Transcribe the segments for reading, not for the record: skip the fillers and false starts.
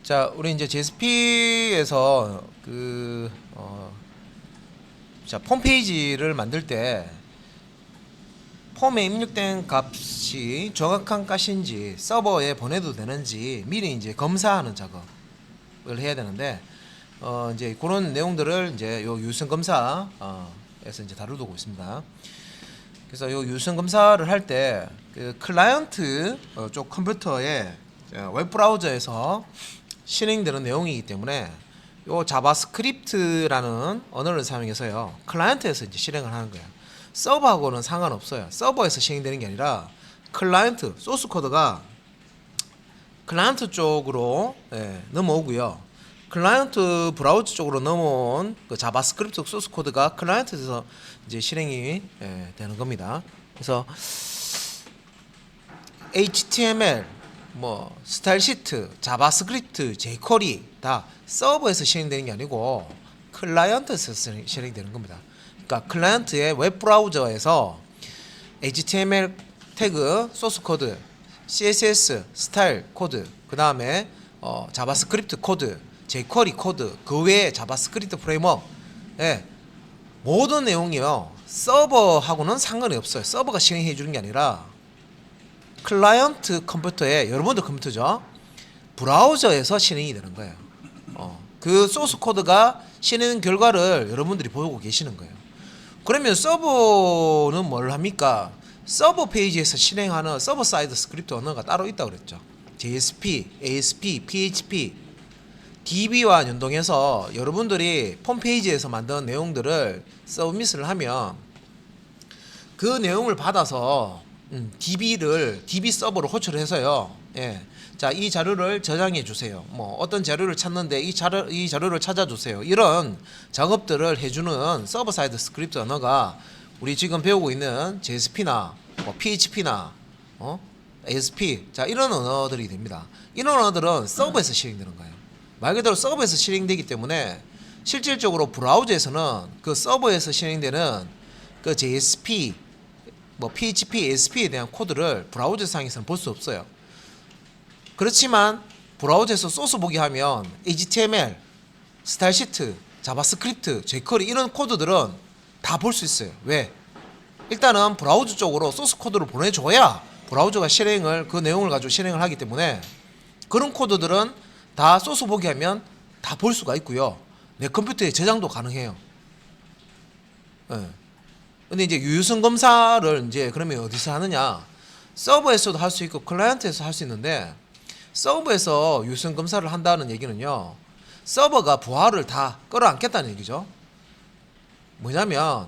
자, 우리 이제 JSP에서 자, 폼페이지를 만들 때 폼에 입력된 값이 정확한 값인지 서버에 보내도 되는지 미리 이제 검사하는 작업을 해야 되는데, 이제 그런 내용들을 이제 요 유선 검사에서 이제 다루고 있습니다. 그래서 요 유선 검사를 할 때 그 클라이언트 쪽 컴퓨터에 웹 브라우저에서 실행되는 내용이기 때문에 요 자바스크립트라는 언어를 사용해서요 클라이언트에서 이제 실행을 하는 거예요. 서버하고는 상관없어요. 서버에서 실행되는 게 아니라 클라이언트 소스 코드가 클라이언트 쪽으로 넘어오고요. 클라이언트 브라우저 쪽으로 넘어온 그 자바스크립트 소스 코드가 클라이언트에서 이제 실행이 되는 겁니다. 그래서 HTML, 뭐 스타일 시트, 자바스크립트, jQuery 다 서버에서 실행되는 게 아니고 클라이언트에서 실행되는 겁니다. 그러니까 클라이언트의 웹 브라우저에서 HTML 태그, 소스 코드, CSS, 스타일 코드, 그 다음에 자바스크립트 코드, jQuery 코드, 그 외에 자바스크립트 프레임워크, 모든 내용이요 서버하고는 상관이 없어요. 서버가 실행해 주는 게 아니라 클라이언트 컴퓨터에, 여러분들 컴퓨터죠, 브라우저에서 실행이 되는 거예요. 그 소스 코드가 실행 결과를 여러분들이 보고 계시는 거예요. 그러면 서버는 뭘 합니까? 서버 페이지에서 실행하는 서버 사이드 스크립트 언어가 따로 있다고 그랬죠. JSP, ASP, PHP, DB와 연동해서 여러분들이 홈페이지에서 만든 내용들을 서비스를 하면 그 내용을 받아서 DB 서버로 호출을 해서요. 자, 이 자료를 저장해 주세요. 뭐 어떤 자료를 찾는데 이 자료를 찾아주세요. 이런 작업들을 해주는 서버 사이드 스크립트 언어가 우리 지금 배우고 있는 JSP나 뭐 PHP나 ASP, 자, 이런 언어들이 됩니다. 이런 언어들은 서버에서 실행되는 거예요. 말 그대로 서버에서 실행되기 때문에 실질적으로 브라우저에서는 그 서버에서 실행되는 그 JSP, 뭐 PHP, ASP에 대한 코드를 브라우저 상에서는 볼 수 없어요. 그렇지만 브라우저에서 소스 보기 하면 HTML, 스타일 시트, 자바스크립트, jQuery 이런 코드들은 다 볼 수 있어요. 왜? 일단은 브라우저 쪽으로 소스 코드를 보내줘야 브라우저가 실행을, 그 내용을 가지고 실행을 하기 때문에 그런 코드들은 다 소스 보기 하면 다 볼 수가 있고요. 내 컴퓨터에 저장도 가능해요. 근데 이제 유효성 검사를 이제 그러면 어디서 하느냐? 서버에서도 할 수 있고 클라이언트에서 할 수 있는데, 서버에서 유효성 검사를 한다는 얘기는요, 서버가 부하를 다 끌어안겠다는 얘기죠. 뭐냐면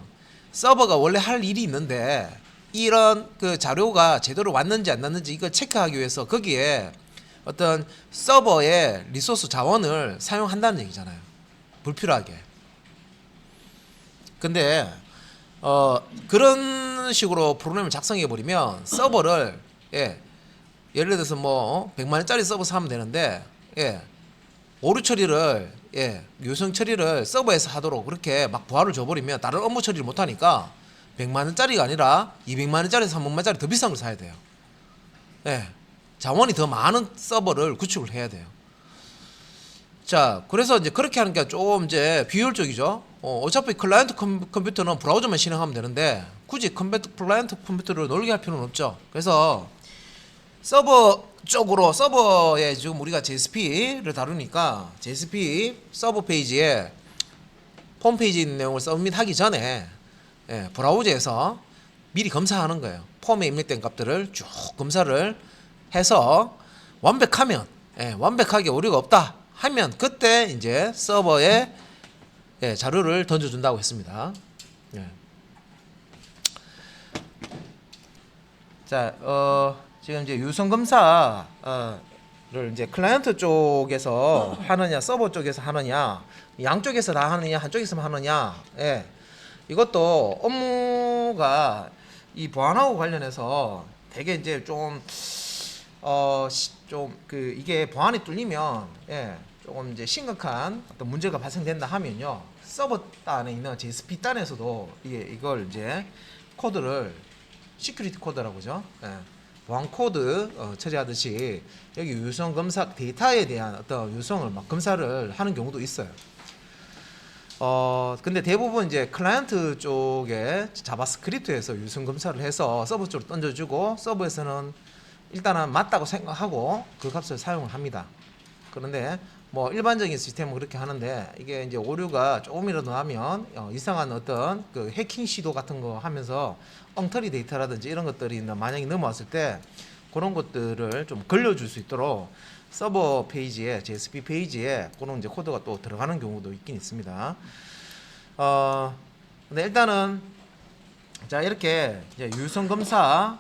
서버가 원래 할 일이 있는데 이런 그 자료가 제대로 왔는지 안 왔는지 이걸 체크하기 위해서 거기에 어떤 서버의 리소스 자원을 사용한다는 얘기잖아요. 불필요하게. 근데 그런 식으로 프로그램을 작성해 버리면 서버를 예를 들어서 뭐 100만 원짜리 서버 사면 되는데 오류 처리를 유성 처리를 서버에서 하도록 그렇게 막 부하를 줘버리면 다른 업무 처리를 못 하니까 100만 원짜리가 아니라 200만 원짜리, 300만 원짜리 더 비싼 걸 사야 돼요. 자원이 더 많은 서버를 구축을 해야 돼요. 자, 그래서 이제 그렇게 하는 게 좀 이제 비효율적이죠. 어차피 클라이언트 컴퓨터는 브라우저만 실행하면 되는데 굳이 클라이언트 컴퓨터를 놀게 할 필요는 없죠. 그래서 서버 쪽으로, 서버에 지금 우리가 JSP를 다루니까 JSP 서버 페이지에 홈페이지 있는 내용을 서밋하기 전에 브라우저에서 미리 검사하는 거예요. 폼에 입력된 값들을 쭉 검사를 해서 완벽하면, 완벽하게 오류가 없다 하면 그때 이제 서버에 자료를 던져준다고 했습니다. 자, 지금 이제 유선 검사를 이제 클라이언트 쪽에서 하느냐, 서버 쪽에서 하느냐, 양쪽에서 다 하느냐, 한쪽에서만 하느냐, 이것도 업무가 이 보안하고 관련해서 되게 이제 이게 보안이 뚫리면 조금 이제 심각한 어떤 문제가 발생된다 하면요, 서버 단에 있는 JSP 단에서도 이걸 이제 코드를 시큐리티 코드라고 그러죠. 보안 코드 처리하듯이 여기 유성 검사 데이터에 대한 어떤 유성을 막 검사를 하는 경우도 있어요. 근데 대부분 이제 클라이언트 쪽에 자바스크립트에서 유성 검사를 해서 서버 쪽으로 던져주고 서버에서는 일단은 맞다고 생각하고 그 값을 사용을 합니다. 그런데 뭐 일반적인 시스템은 그렇게 하는데 이게 이제 오류가 조금이라도 나면 이상한 어떤 그 해킹 시도 같은 거 하면서 엉터리 데이터라든지 이런 것들이 만약에 넘어왔을 때 그런 것들을 좀 걸려줄 수 있도록 서버 페이지에 JSP 페이지에 그런 이제 코드가 또 들어가는 경우도 있긴 있습니다. 근데 일단은 자 이렇게 이제 유성 검사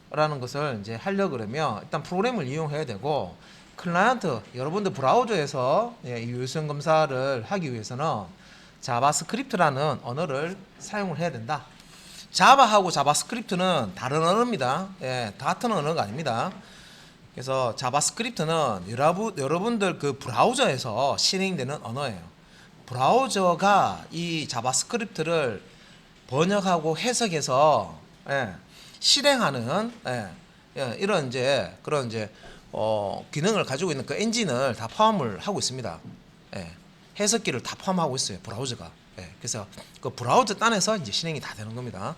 라는 것을 이제 하려 그러면 일단 프로그램을 이용해야 되고 클라이언트 여러분들 브라우저에서 이 유성 검사를 하기 위해서는 자바스크립트라는 언어를 사용을 해야 된다. 자바하고 자바스크립트는 다른 언어입니다. 같은 언어가 아닙니다. 그래서 자바스크립트는 여러분들 그 브라우저에서 실행되는 언어예요. 브라우저가 이 자바스크립트를 번역하고 해석해서 실행하는 이런 이제 그런 이제 기능을 가지고 있는 그 엔진을 다 포함을 하고 있습니다. 해석기를 다 포함하고 있어요. 브라우저가. 그래서 그 브라우저 단에서 이제 실행이 다 되는 겁니다.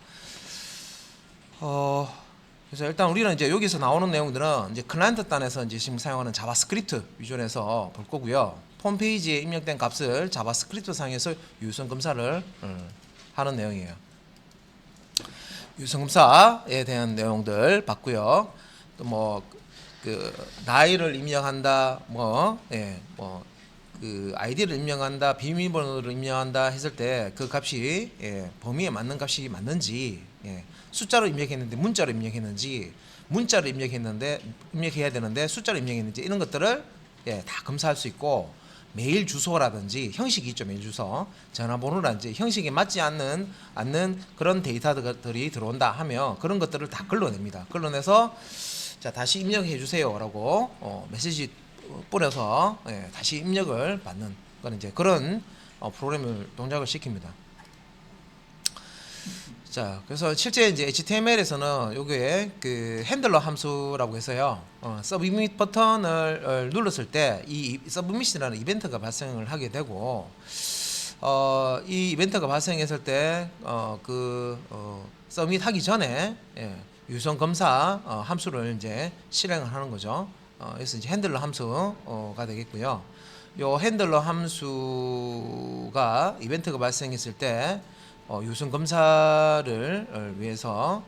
그래서 일단 우리는 이제 여기서 나오는 내용들은 이제 클라이언트 단에서 이제 지금 사용하는 자바스크립트 위주에서 볼 거고요. 홈페이지에 입력된 값을 자바스크립트 상에서 유선 검사를 하는 내용이에요. 유선 검사에 대한 내용들 봤고요. 또 뭐 그 나이를 입력한다, 그 아이디를 입력한다, 비밀번호를 입력한다 했을 때 그 값이 범위에 맞는 값이 맞는지, 숫자로 입력했는데 문자로 입력했는지, 문자로 입력해야 되는데 숫자로 입력했는지 이런 것들을 다 검사할 수 있고, 메일 주소라든지 형식이 있죠. 메일 주소, 전화번호라든지 형식에 맞지 않는 그런 데이터들이 들어온다 하면 그런 것들을 다 걸러냅니다. 걸러내서 자 다시 입력해 주세요라고 메시지 뿌려서 다시 입력을 받는 그런 이제 그런 프로그램을 동작을 시킵니다. 자, 그래서 실제 이제 HTML에서는 요게 그 핸들러 함수라고 해서요. 서브밋 버튼을 눌렀을 때 이 서브밋이라는 이벤트가 발생을 하게 되고, 이 이벤트가 발생했을 때 서밋 하기 전에 유선 검사 함수를 이제 실행을 하는 거죠. 그래서 이제 핸들러 함수가 되겠고요. 요 핸들러 함수가 이벤트가 발생했을 때 유선 검사를 위해서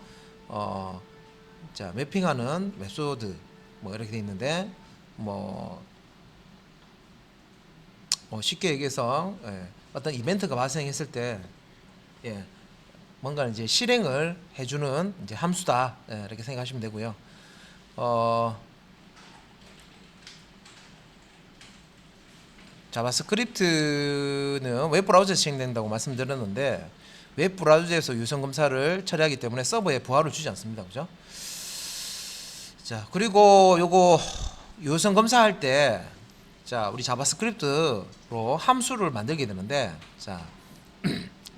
자 매핑하는 메소드 뭐 이렇게 돼 있는데 뭐 쉽게 얘기해서 어떤 이벤트가 발생했을 때 뭔가 이제 실행을 해주는 이제 함수다 이렇게 생각하시면 되고요. 자바스크립트는 웹 브라우저에서 실행된다고 말씀드렸는데 웹 브라우저에서 유선 검사를 처리하기 때문에 서버에 부하를 주지 않습니다. 그죠? 자, 그리고 요거 유선 검사할 때 자, 우리 자바스크립트로 함수를 만들게 되는데 자,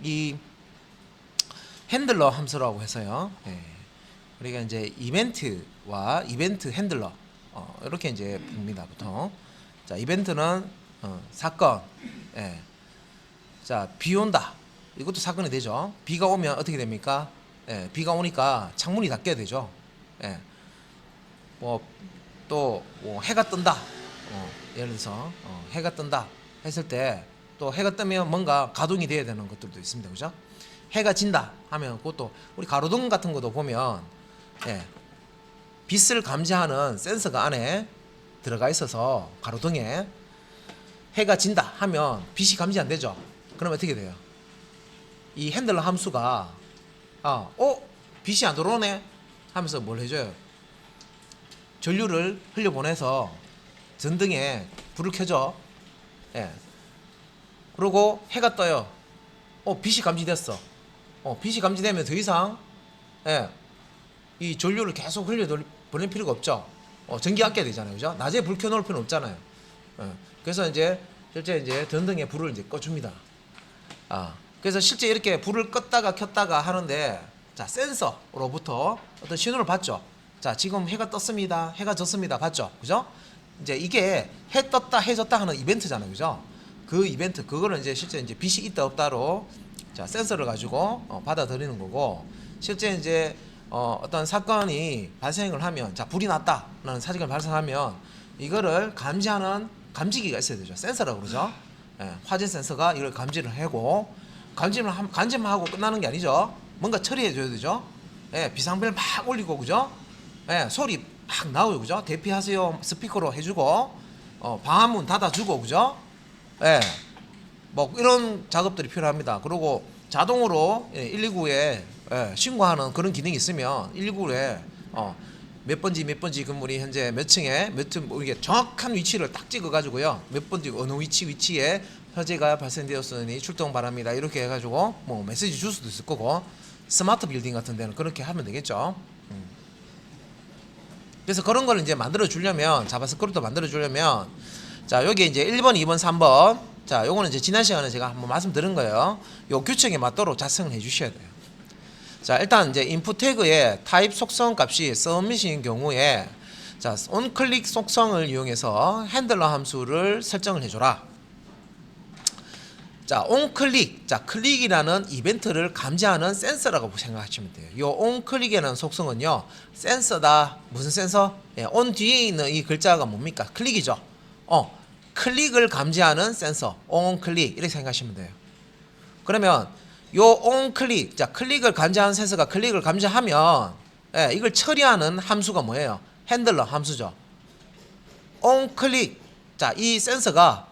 이 핸들러 함수라고 해서요. 우리가 이제 이벤트와 이벤트 핸들러 이렇게 이제 봅니다. 보통. 자, 이벤트는 사건. 자, 비 온다. 이것도 사건이 되죠. 비가 오면 어떻게 됩니까? 비가 오니까 창문이 닫게 되죠. 또 해가 뜬다. 예를 들어서 해가 뜬다 했을 때 또 해가 뜨면 뭔가 가동이 돼야 되는 것들도 있습니다. 그죠? 해가 진다 하면 그것도 우리 가로등 같은 것도 보면 빛을 감지하는 센서가 안에 들어가 있어서 가로등에 해가 진다 하면 빛이 감지 안 되죠. 그러면 어떻게 돼요? 이 핸들러 함수가 빛이 안 들어오네 하면서 뭘 해줘요? 전류를 흘려보내서 전등에 불을 켜줘. 그리고 해가 떠요. 빛이 감지됐어. 빛이 감지되면 더 이상 이 전류를 계속 흘려보낼 필요가 없죠. 전기 아껴야 되잖아요. 그죠? 낮에 불 켜놓을 필요는 없잖아요. 그래서 이제 실제 이제 전등에 불을 이제 꺼줍니다. 그래서 실제 이렇게 불을 껐다가 켰다가 하는데 자 센서로부터 어떤 신호를 받죠. 자, 지금 해가 떴습니다. 해가 졌습니다. 봤죠? 그죠? 이제 이게 해 떴다, 해 졌다 하는 이벤트잖아요. 그죠? 그 이벤트, 그거는 이제 실제 이제 빛이 있다 없다로 자, 센서를 가지고 받아들이는 거고, 실제 이제 어떤 사건이 발생을 하면, 자, 불이 났다라는 사건이 발생하면 이거를 감지하는 감지기가 있어야 되죠. 센서라고 그러죠. 예, 화재 센서가 이걸 감지를 하고, 감지만 하고 끝나는 게 아니죠. 뭔가 처리해 줘야 되죠. 예, 비상벨 막 올리고, 그죠? 예, 소리 막 나오고, 그죠? 대피하세요 스피커로 해주고, 방화문 닫아주고, 그죠? 예, 뭐 이런 작업들이 필요합니다. 그리고 자동으로 119에 신고하는 그런 기능이 있으면 119에 몇 번지 몇 번지 건물이 현재 몇 층에 뭐 이게 정확한 위치를 딱 찍어 가지고요, 몇 번지 어느 위치에 화재가 발생되었으니 출동 바랍니다, 이렇게 해가지고 뭐 메시지 줄 수도 있을 거고, 스마트 빌딩 같은 데는 그렇게 하면 되겠죠. 그래서 그런 걸 이제 만들어 주려면, 자바스크립트 만들어 주려면, 자, 여기 이제 1번, 2번, 3번, 자, 요거는 이제 지난 시간에 제가 한번 말씀드린 거예요. 요 규칙에 맞도록 작성을 해 주셔야 돼요. 자, 일단 이제 인풋 태그에 타입 속성 값이 서밋인 경우에, 자, onClick 속성을 이용해서 핸들러 함수를 설정을 해줘라. 자, onClick, 자, 클릭이라는 이벤트를 감지하는 센서라고 생각하시면 돼요. 요 onClick이라는 속성은요, 센서다. 무슨 센서? 예, on 뒤에 있는 이 글자가 뭡니까? 클릭이죠. 클릭을 감지하는 센서, onClick 이렇게 생각하시면 돼요. 그러면 요 onClick, 자, 클릭을 감지하는 센서가 클릭을 감지하면, 예, 이걸 처리하는 함수가 뭐예요? 핸들러 함수죠. onClick, 자, 이 센서가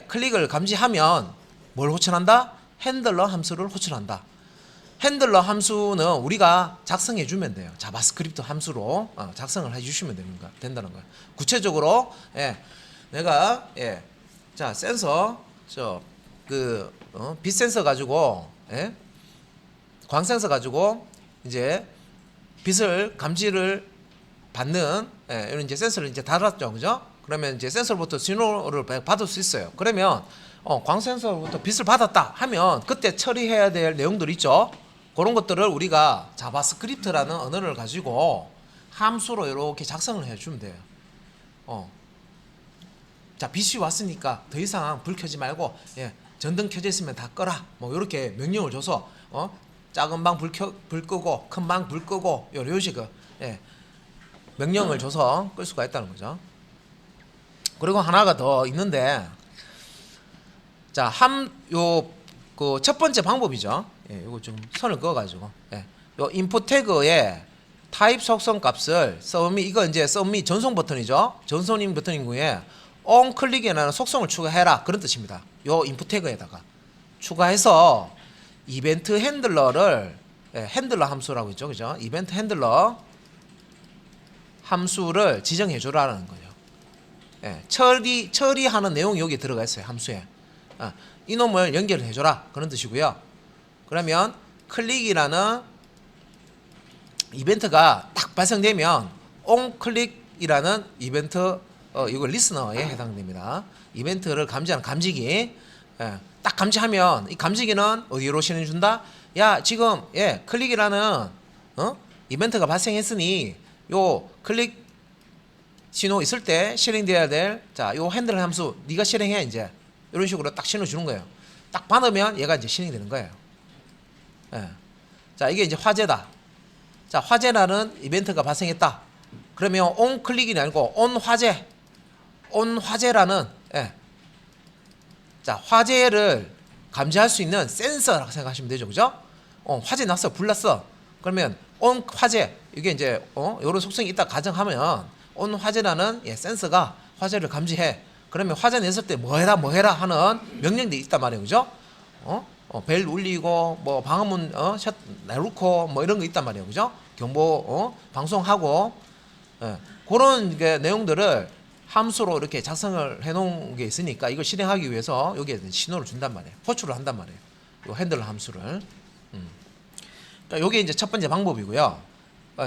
클릭을 감지하면 뭘 호출한다? 핸들러 함수를 호출한다. 핸들러 함수는 우리가 작성해 주면 돼요. 자바스크립트 함수로 작성을 해 주시면 된다는 거예요. 구체적으로 내가 자, 센서 빛 센서 가지고 광 센서 가지고 이제 빛을 감지를 받는 이런 이제 센서를 이제 달았죠, 그죠? 그러면 이제 센서로부터 신호를 받을 수 있어요. 그러면 광 센서로부터 빛을 받았다 하면 그때 처리해야 될 내용들 있죠. 그런 것들을 우리가 자바스크립트라는 언어를 가지고 함수로 이렇게 작성을 해주면 돼요. 자, 빛이 왔으니까 더 이상 불 켜지 말고 전등 켜져 있으면 다 꺼라. 뭐 이렇게 명령을 줘서 작은 방 불 끄고 큰 방 불 끄고 이런 식의 명령을 줘서 끌 수가 있다는 거죠. 그리고 하나가 더 있는데, 자, 그 첫 번째 방법이죠. 이거 좀 선을 그어가지고, 요 인풋 태그에 타입 속성 값을 이거 이제 서밋 전송 버튼이죠. 전송인 버튼인 경우에 onClick이라는 속성을 추가해라, 그런 뜻입니다. 요 인풋 태그에다가 추가해서 이벤트 핸들러를 핸들러 함수라고 있죠, 그죠? 이벤트 핸들러 함수를 지정해 주라는 거예요. 처리하는 내용이 여기 들어가 있어요, 함수에. 이놈을 연결해 줘라, 그런 뜻이고요. 그러면 클릭이라는 이벤트가 딱 발생되면 onClick이라는 이벤트, 이거 리스너에 해당됩니다. 이벤트를 감지하는 감지기, 딱 감지하면 이 감지기는 어디로 실행 준다? 야, 지금 클릭이라는 이벤트가 발생했으니 요 클릭 신호 있을 때 실행돼야 될, 자, 요 핸들 함수 네가 실행해, 이제 이런 식으로 딱 신호 주는 거예요. 딱 받으면 얘가 이제 실행되는 거예요. 자, 이게 이제 화재다. 자, 화재라는 이벤트가 발생했다. 그러면 onClick이 아니고 on화재라는 자, 화재를 감지할 수 있는 센서라고 생각하시면 되죠, 그죠? 화재 났어, 불 났어. 그러면 on화재, 이게 이제 이런 속성이 있다 가정하면 on화재라는 센서가 화재를 감지해. 그러면 화재 냈을 때 뭐 해라 하는 명령들이 있단 말이에요, 그죠? 벨 울리고 뭐 방화문 샷 내놓고 뭐 이런 거 있단 말이에요, 그죠? 경보 방송하고 그런 게 내용들을 함수로 이렇게 작성을 해놓은 게 있으니까 이걸 실행하기 위해서 여기에 신호를 준단 말이에요. 호출을 한단 말이에요. 요 핸들러 함수를. 그러니까 이게 이제 첫 번째 방법이고요.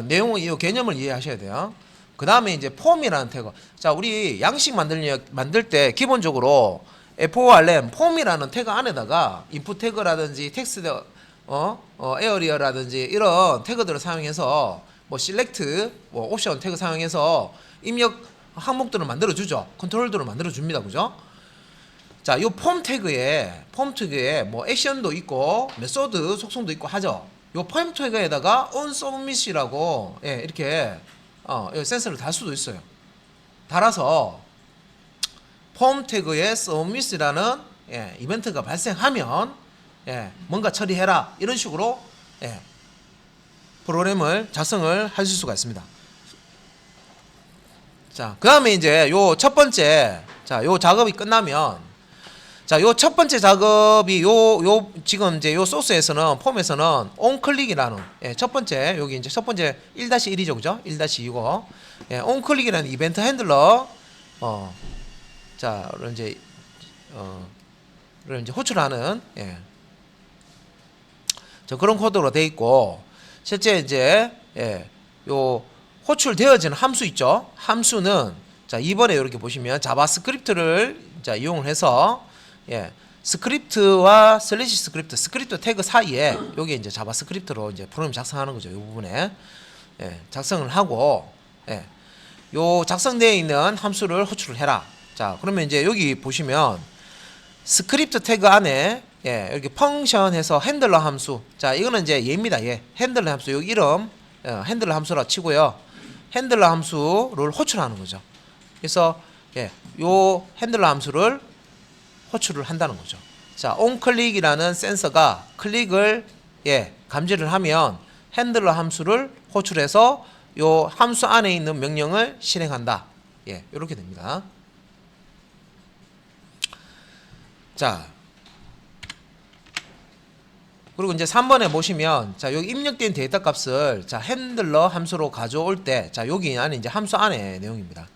내용은 이 개념을 이해하셔야 돼요. 그 다음에 이제 폼이라는 태그. 자, 우리 양식 만들 때 기본적으로 FORM 폼이라는 태그 안에다가 인풋 태그라든지 텍스트 에어리어라든지 이런 태그들을 사용해서 뭐 select 뭐 옵션 태그 사용해서 입력 항목들을 만들어 주죠. 컨트롤들을 만들어 줍니다. 그죠? 자, 요 폼 태그에 뭐 액션도 있고 메소드 속성도 있고 하죠. 요 폼 태그에다가 on submit이라고 예, 이렇게 센서를 달 수도 있어요. 달아서 폼 태그에 submit이라는 예, 이벤트가 발생하면 예, 뭔가 처리해라 이런 식으로 예, 프로그램을 작성을 하실 수가 있습니다. 자, 그 다음에 이제 요 첫 번째 요 작업이 끝나면 자, 요 첫 번째 작업이 요 지금 이제 요 소스에서는 폼에서는 onClick이라는 예, 첫 번째 여기 이제 첫 번째 1-1이죠, 그죠? 1-2고 예, onClick이라는 이벤트 핸들러 자, 를 이제 호출하는 예, 저 그런 코드로 돼 있고 실제 이제 예, 요 호출되어지는 함수 있죠. 함수는 자 이번에 이렇게 보시면 자바스크립트를 자 이용을 해서 예, 스크립트와 슬래시 스크립트 태그 사이에 요게 이제 자바스크립트로 이제 프로그램 작성하는 거죠. 이 부분에 예, 작성을 하고 예, 요 작성되어 있는 함수를 호출을 해라. 자 그러면 이제 여기 보시면 스크립트 태그 안에 예, 이렇게 펑션해서 핸들러 함수 자 이거는 이제 얘입니다. 얘 핸들러 함수 여기 이름 핸들러 함수라 치고요. 핸들러 함수를 호출하는 거죠. 그래서 예, 요 핸들러 함수를 호출을 한다는 거죠. 자, onClick이라는 센서가 클릭을 예, 감지를 하면 핸들러 함수를 호출해서 요 함수 안에 있는 명령을 실행한다. 예, 이렇게 됩니다. 자, 그리고 이제 3번에 보시면 자, 여기 입력된 데이터 값을 자, 핸들러 함수로 가져올 때 자, 여기 안에 이제 함수 안에 내용입니다.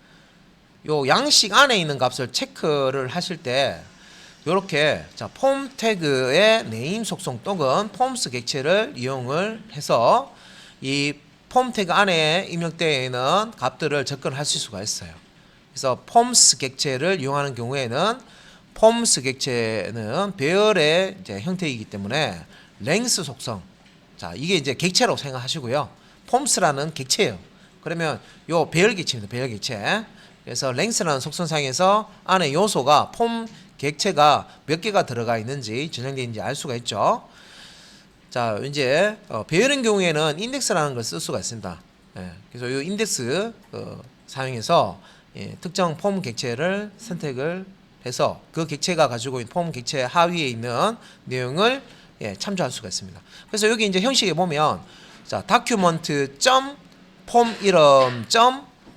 요 양식 안에 있는 값을 체크를 하실 때 요렇게 자, 폼 태그의 네임 속성 또는 폼스 객체를 이용을 해서 이 폼 태그 안에 입력되어 있는 값들을 접근하실 수가 있어요. 그래서 폼스 객체를 이용하는 경우에는 폼스 객체는 배열의 이제 형태이기 때문에 랭스 속성 자 이게 이제 객체라고 생각하시고요. 폼스라는 객체예요. 그러면 요 배열 객체입니다. 배열 객체. 그래서 랭스라는 속성상에서 안에 요소가 폼 객체가 몇 개가 들어가 있는지 전형되어 있는지 알 수가 있죠. 자 이제 배열인 경우에는 인덱스라는 걸 쓸 수가 있습니다. 예, 그래서 이 인덱스 사용해서 예, 특정 폼 객체를 선택을 해서 그 객체가 가지고 있는 폼 객체 하위에 있는 내용을 예, 참조할 수가 있습니다. 그래서 여기 이제 형식에 보면 자 document 폼 이름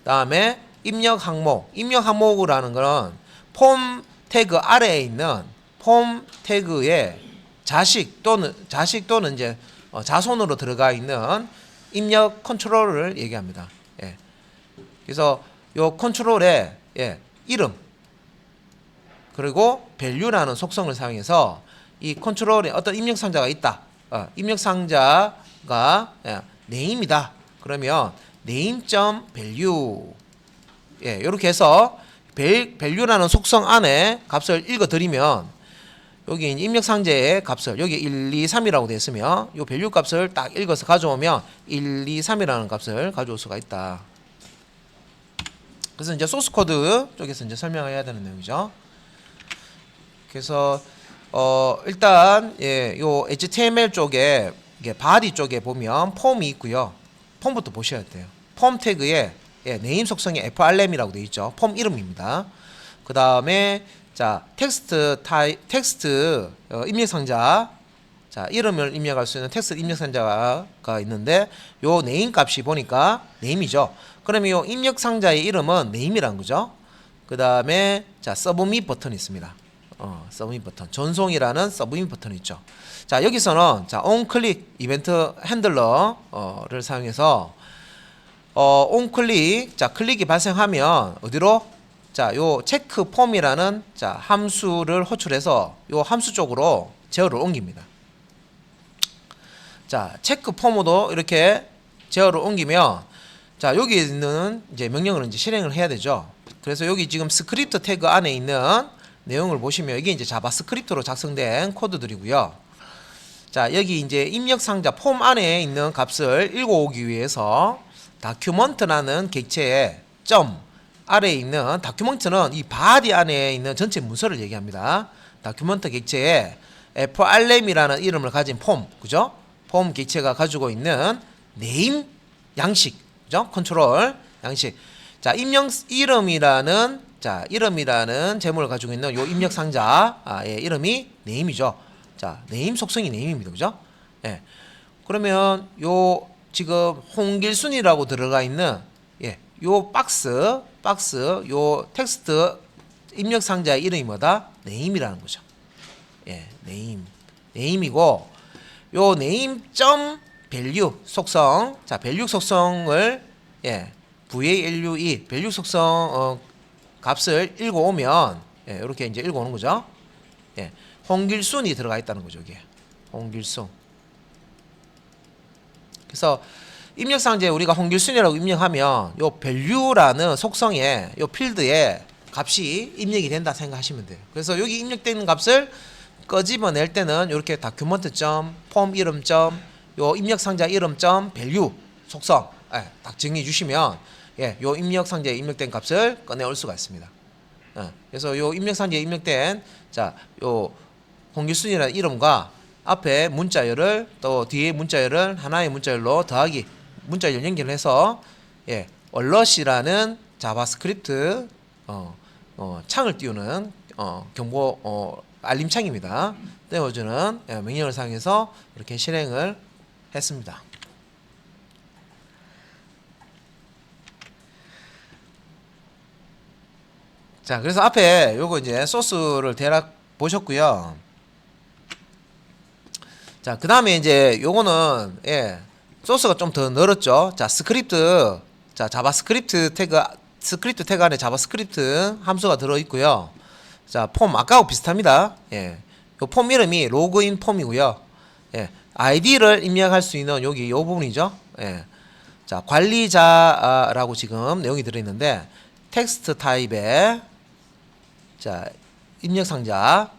다음에 입력 항목이라는 거는 폼 태그 아래에 있는 폼 태그의 자식 또는 이제 자손으로 들어가 있는 입력 컨트롤을 얘기합니다. 예. 그래서 요 컨트롤의 예, 이름 그리고 value라는 속성을 사용해서 이 컨트롤에 어떤 입력 상자가 있다. 입력 상자가 예, name이다. 그러면 name.value 예, 이렇게 해서 value라는 속성 안에 값을 읽어드리면 여기 입력 상자의 값을 여기 1, 2, 3이라고 되어 있으면 이 value 값을 딱 읽어서 가져오면 1, 2, 3이라는 값을 가져올 수가 있다. 그래서 이제 소스 코드 쪽에서 이제 설명해야 되는 내용이죠. 그래서 일단 예, 요 HTML 쪽에 이게 바디 쪽에 보면 폼이 있고요. 폼부터 보셔야 돼요. 폼 태그에 예, 네임 속성이 frm이라고 되어 있죠. 폼 이름입니다. 그 다음에 자 텍스트 입력 상자 자 이름을 입력할 수 있는 텍스트 입력 상자가 있는데 요 네임 값이 보니까 네임이죠. 그러면 요 입력 상자의 이름은 네임이라는 거죠. 그 다음에 자 서브밋 버튼이 있습니다. 서브밋 버튼 전송이라는 서브밋 버튼이 있죠. 자 여기서는 자 onClick 이벤트 핸들러를 사용해서 onClick 자 클릭이 발생하면 어디로 자 요 체크 폼이라는 자 함수를 호출해서 요 함수 쪽으로 제어를 옮깁니다. 자 체크 폼으로 이렇게 제어를 옮기면 자 여기 있는 이제 명령을 이제 실행을 해야 되죠. 그래서 여기 지금 스크립트 태그 안에 있는 내용을 보시면 이게 이제 자바스크립트로 작성된 코드들이고요. 자, 여기 이제 입력상자 폼 안에 있는 값을 읽어오기 위해서 다큐먼트라는 객체의 점 아래에 있는 다큐먼트는 이 바디 안에 있는 전체 문서를 얘기합니다. 다큐먼트 객체에 frlem이라는 이름을 가진 폼, 그죠? 폼 객체가 가지고 있는 네임 양식, 그죠? 컨트롤 양식. 자, 이름이라는 제목을 가지고 있는 요 입력 상자의 이름이 네임이죠. 자, 네임 속성이 네임입니다, 그죠? 예. 그러면 요 지금 홍길순이라고 들어가 있는 요 박스 요 텍스트 입력 상자의 이름이 뭐다? 네임이라는 거죠. 예, 네임이고 요 네임 점 밸류 속성, 자 밸류 속성을 VALUE 밸류 속성 값을 읽어오면 이렇게 이제 읽어오는 거죠. 홍길순이 들어가 있다는 거죠, 이게 홍길순. 그래서 입력상자에 우리가 홍길순이라고 입력하면 요 value라는 속성에 요 필드에 값이 입력이 된다 생각하시면 돼요. 그래서 여기 입력되는 값을 끄집어낼 때는 이렇게 다큐먼트.폼 이름 점 요 입력상자 이름 점 value 속성 딱 정리해 주시면 요 입력상자에 입력된 값을 꺼내올 수가 있습니다. 그래서 요 입력상자에 입력된 요 홍길순이라는 이름과 앞에 문자열을 또 뒤에 문자열을 하나의 문자열로 더하기 문자열 연결해서 얼럿이라는 자바스크립트 창을 띄우는 경보 알림창입니다. 띄워주는 명령을 사용해서 이렇게 실행을 했습니다. 자, 그래서 앞에 요거 이제 소스를 대략 보셨고요. 자, 그 다음에 이제 요거는 소스가 좀 더 늘었죠. 자, 스크립트, 자 자바스크립트 태그 안에 자바스크립트 함수가 들어 있고요. 자, 폼 아까하고 비슷합니다. 요 폼 이름이 로그인 폼이고요. 아이디를 입력할 수 있는 여기 요 부분이죠. 자, 관리자라고 지금 내용이 들어 있는데 텍스트 타입의 자 입력 상자,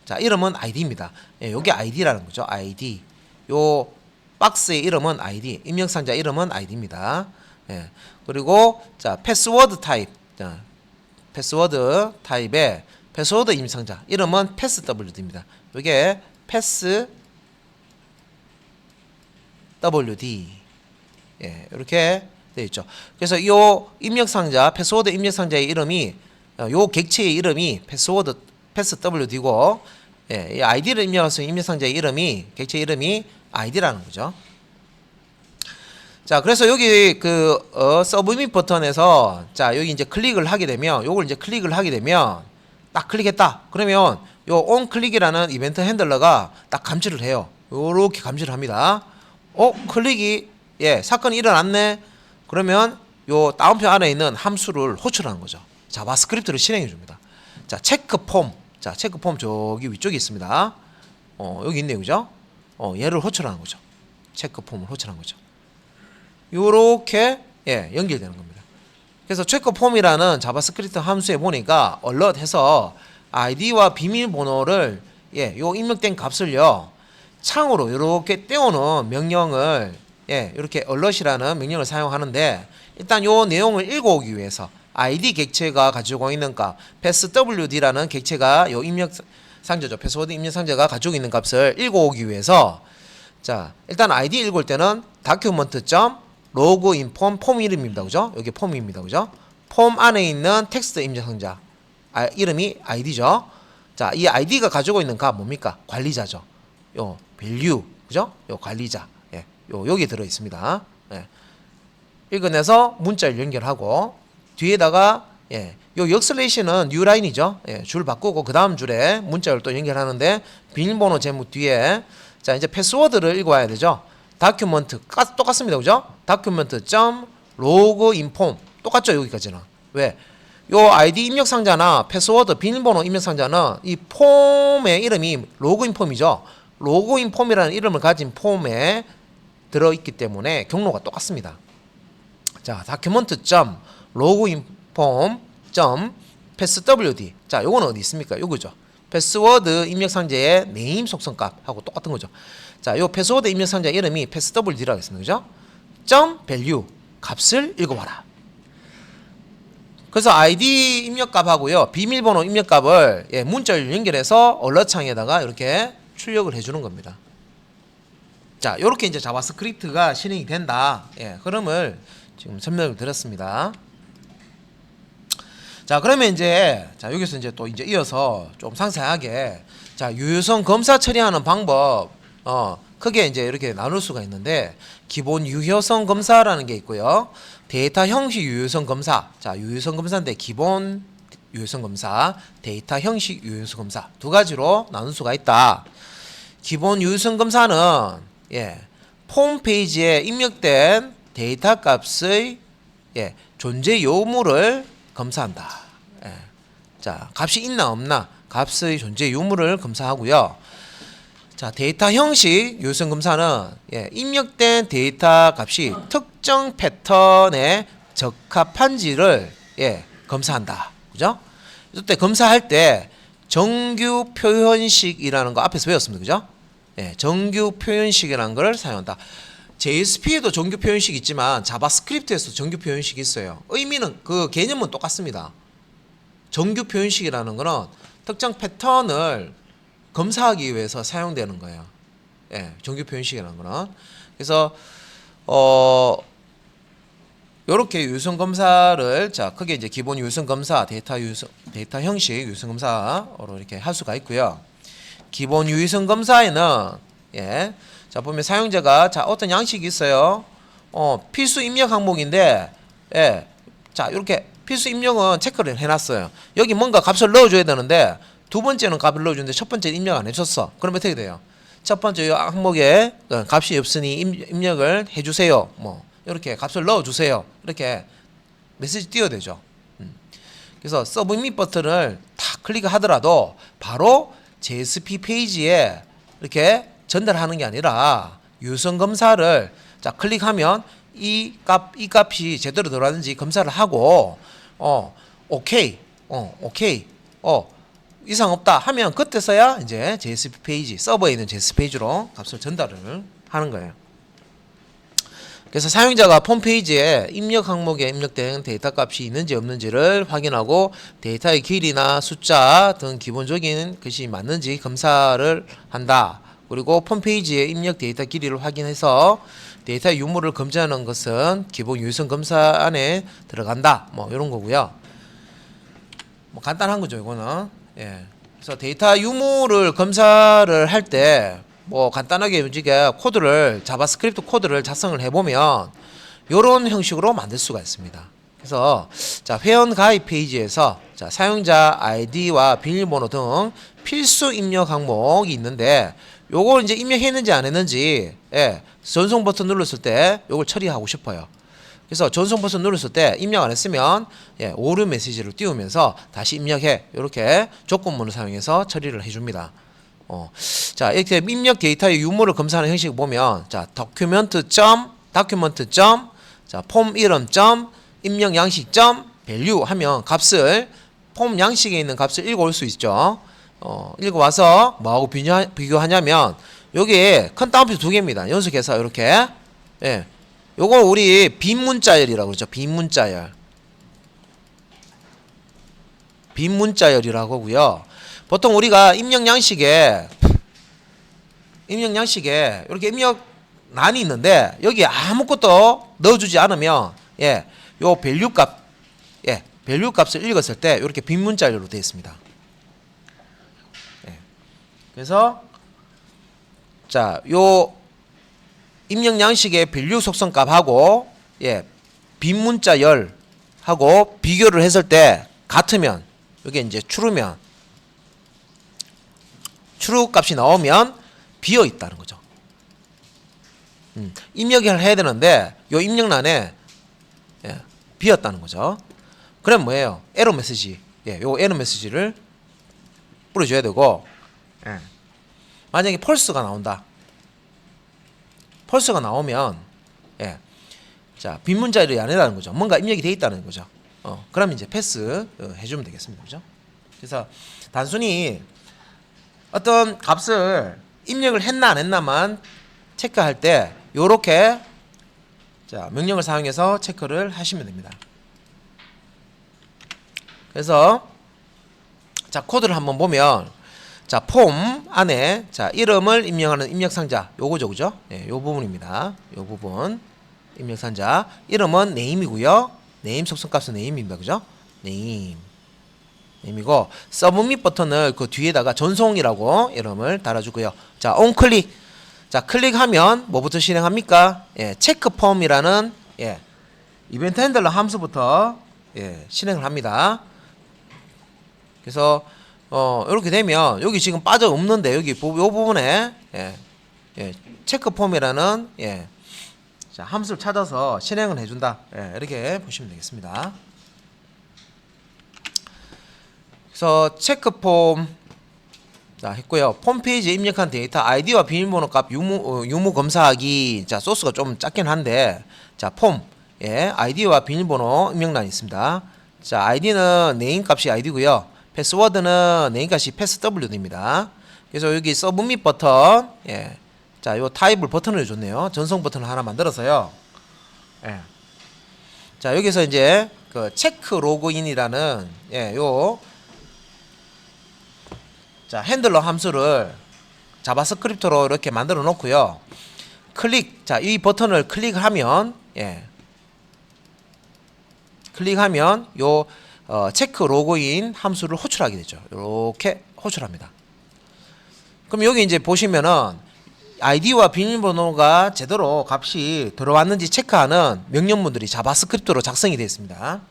자 이름은 id입니다. 요게 id라는 거죠. id. 요 박스의 이름은 id, 입력 상자 이름은 id입니다. 그리고 자 패스워드 타입, 자 패스워드 타입의 패스워드 입력 상자 이름은 passwd입니다. 요게 passwd. 이렇게 되어 있죠. 그래서 이 입력 상자, 패스워드 입력 상자의 이름이 요 객체의 이름이 passwd고 이 id를 입력할 수 있는 입력 상자의 이름이 객체 이름이 id라는 거죠. 자, 그래서 여기 서브밋 버튼에서 자 여기 이제 클릭을 하게 되면 요걸 이제 클릭을 하게 되면 딱 클릭했다. 그러면 요 onClick이라는 이벤트 핸들러가 딱 감지를 해요. 요렇게 감지를 합니다. 클릭이 사건이 일어났네. 그러면 요 다운표 안에 있는 함수를 호출하는 거죠. 자바스크립트를 실행해 줍니다. 자, 체크폼. 자, 체크폼 저기 위쪽에 있습니다. 여기 있네요. 그죠? 얘를 호출하는 거죠. 체크폼을 호출하는 거죠. 요렇게 연결되는 겁니다. 그래서 체크폼이라는 자바스크립트 함수에 보니까 alert 해서 아이디와 비밀번호를 요 입력된 값을요 창으로 이렇게 떼어놓은 명령을 이렇게 alert이라는 명령을 사용하는데 일단 요 내용을 읽어오기 위해서 id 객체가 가지고 있는 값 passwd라는 객체가 요 입력 상자죠. 패스워드 입력 상자가 가지고 있는 값을 읽어오기 위해서 자 일단 id 읽을 때는 document.loginform 폼 이름입니다. 그죠? 여기 폼입니다. 그죠? 폼 안에 있는 텍스트 입력 상자 이름이 id죠. 자, 이 id가 가지고 있는 값 뭡니까? 관리자죠. 요 value, 그죠? 요 관리자, 여기 들어 있습니다. 읽어내서 문자를 연결하고 뒤에다가 요 역슬레이션은 new line이죠. 줄 바꾸고 그 다음 줄에 문자를 또 연결하는데 비밀번호 제목 뒤에 자 이제 패스워드를 읽어와야 되죠. 다큐먼트 똑같습니다, 그죠? document.loginform 똑같죠, 여기까지는. 왜? 요 아이디 입력 상자나 패스워드 비밀번호 입력 상자는 이 폼의 이름이 로그인 폼이죠. 로그인 폼이라는 이름을 가진 폼에 들어있기 때문에 경로가 똑같습니다. 자, document.loginform.passwd. 자, 요거는 어디 있습니까? 요거죠. 패스워드 입력 상자의 네임 속성값하고 똑같은 거죠. 자, 요 패스워드 입력 상자 이름이 passwd라고 했습니다. 그죠? 점 value 값을 읽어봐라. 그래서 ID 입력값하고요, 비밀번호 입력값을 문자로 연결해서 얼럿 창에다가 이렇게 출력을 해주는 겁니다. 자, 이렇게 이제 자바스크립트가 실행이 된다. 흐름을 지금 설명을 드렸습니다. 자, 그러면 이제 여기서 이제 또 이제 이어서 좀 상세하게 유효성 검사 처리하는 방법 크게 이제 이렇게 나눌 수가 있는데, 기본 유효성 검사라는 게 있고요. 데이터 형식 유효성 검사. 자, 유효성 검사인데 기본 유효성 검사, 데이터 형식 유효성 검사 두 가지로 나눌 수가 있다. 기본 유효성 검사는 홈페이지에 입력된 데이터 값의 존재 유무를 검사한다. 자, 값이 있나 없나 값의 존재 유무를 검사하고요. 자, 데이터 형식 유효성 검사는 입력된 데이터 값이 특정 패턴에 적합한지를 검사한다. 그죠? 이때 검사할 때 정규 표현식이라는 거 앞에서 배웠습니다. 그죠? 정규 표현식이라는 걸 사용한다. JSP에도 정규 표현식이 있지만 자바스크립트에서 정규 표현식이 있어요. 의미는 그 개념은 똑같습니다. 정규 표현식이라는 거는 특정 패턴을 검사하기 위해서 사용되는 거예요. 정규 표현식이라는 거는. 그래서 요렇게 유효성 검사를 크게 이제 기본 유효성 검사, 데이터 형식 유효성 검사로 이렇게 할 수가 있고요. 기본 유효성 검사에는 자, 보면 사용자가 어떤 양식이 있어요. 필수 입력 항목인데 자, 이렇게 필수 입력은 체크를 해놨어요. 여기 뭔가 값을 넣어줘야 되는데 두 번째는 값을 넣어주는데 첫 번째는 입력 안 해줬어. 그러면 어떻게 돼요? 첫 번째 항목에 값이 없으니 입력을 해주세요. 뭐 이렇게 값을 넣어주세요. 이렇게 메시지 띄워야 되죠. 그래서 서브밋 버튼을 다 클릭하더라도 바로 JSP 페이지에 이렇게 전달하는 게 아니라 유효성 검사를 클릭하면 이 값이 제대로 들어왔는지 검사를 하고 오케이 이상 없다 하면 그때서야 이제 JSP 페이지, 서버에 있는 JSP 페이지로 값을 전달을 하는 거예요. 그래서 사용자가 홈페이지에 입력 항목에 입력된 데이터 값이 있는지 없는지를 확인하고 데이터의 길이나 숫자 등 기본적인 것이 맞는지 검사를 한다. 그리고 홈페이지에 입력 데이터 길이를 확인해서 데이터 유무를 검증하는 것은 기본 유효성 검사 안에 들어간다. 뭐 이런 거고요. 뭐 간단한 거죠, 이거는. 그래서 데이터 유무를 검사를 할 때 뭐 간단하게 우리가 코드를 자바스크립트 코드를 작성을 해보면 이런 형식으로 만들 수가 있습니다. 그래서 회원 가입 페이지에서 사용자 아이디와 비밀번호 등 필수 입력 항목이 있는데 요걸 이제 입력했는지 안 했는지 전송 버튼 눌렀을 때 요걸 처리하고 싶어요. 그래서 전송 버튼 눌렀을 때 입력 안 했으면 오류 메시지를 띄우면서 다시 입력해, 이렇게 조건문을 사용해서 처리를 해줍니다. 자, 이렇게 입력 데이터의 유무를 검사하는 형식을 보면 document 폼 이름 입력 양식 value 하면 값을 폼 양식에 있는 값을 읽어올 수 있죠. 읽어와서 뭐하고 비교하냐면 여기에 큰 따옴표 두 개입니다. 연속해서 이렇게 요거 우리 빈문자열이라고 그러죠. 빈문자열이라고 하고요. 보통 우리가 입력 양식에 이렇게 입력란이 있는데 여기 아무것도 넣어주지 않으면 요 밸류 값을 읽었을 때 이렇게 빈문자열로 되어 있습니다. 그래서 요 입력 양식의 밸류 속성 값하고 빈문자열하고 비교를 했을 때 같으면 이게 이제 true 값이 나오면 비어 있다는 거죠. 입력을 해야 되는데 요 입력란에 비었다는 거죠. 그럼 뭐예요? 에러 메시지. 요 에러 메시지를 뿌려줘야 되고, 만약에 펄스가 나온다. 펄스가 나오면 빈문자열이 아니라는 거죠. 뭔가 입력이 돼 있다는 거죠. 그러면 이제 패스 해주면 되겠습니다. 그죠? 그래서 단순히 어떤 값을 입력을 했나 안 했나만 체크할 때 요렇게 자 명령을 사용해서 체크를 하시면 됩니다. 그래서 자 코드를 한번 보면 자 폼 안에 자 이름을 입력하는 입력상자 요거죠, 그죠? 예, 요 부분입니다. 요 부분 입력상자 이름은 name이고요. name 속성값은 name입니다, 그죠? name이고 서브밋 버튼을 그 뒤에다가 전송이라고 이름을 달아주고요. 자 on클릭 자 클릭하면 뭐부터 실행합니까? 예, 체크 폼이라는 예, 이벤트 핸들러 함수부터 예, 실행을 합니다. 그래서 이렇게 되면 여기 지금 빠져 없는데 여기 요 부분에 예, 예, 체크 폼이라는 예, 자, 함수를 찾아서 실행을 해준다. 예, 이렇게 보시면 되겠습니다. 그래서 체크 폼 자, 했고요. 폼페이지에 입력한 데이터 아이디와 비밀번호 값 유무 검사하기 자 소스가 좀 작긴 한데 자 폼 예, 아이디와 비밀번호 입력란이 있습니다. 자 아이디는 네임 값이 아이디고요. 패스워드는 네임 값이 패스W입니다. 그래서 여기 서브밋 버튼 예, 자 요 타입을 버튼을 줬네요. 전송 버튼을 하나 만들어서요. 예. 자 여기서 이제 그 체크 로그인이라는 예, 요 자 핸들러 함수를 자바스크립트로 이렇게 만들어 놓고요. 클릭 자 이 버튼을 클릭하면 예 클릭하면 요 체크 로그인 함수를 호출하게 되죠. 이렇게 호출합니다. 그럼 여기 이제 보시면은 아이디와 비밀번호가 제대로 값이 들어왔는지 체크하는 명령문들이 자바스크립트로 작성이 되어 있습니다.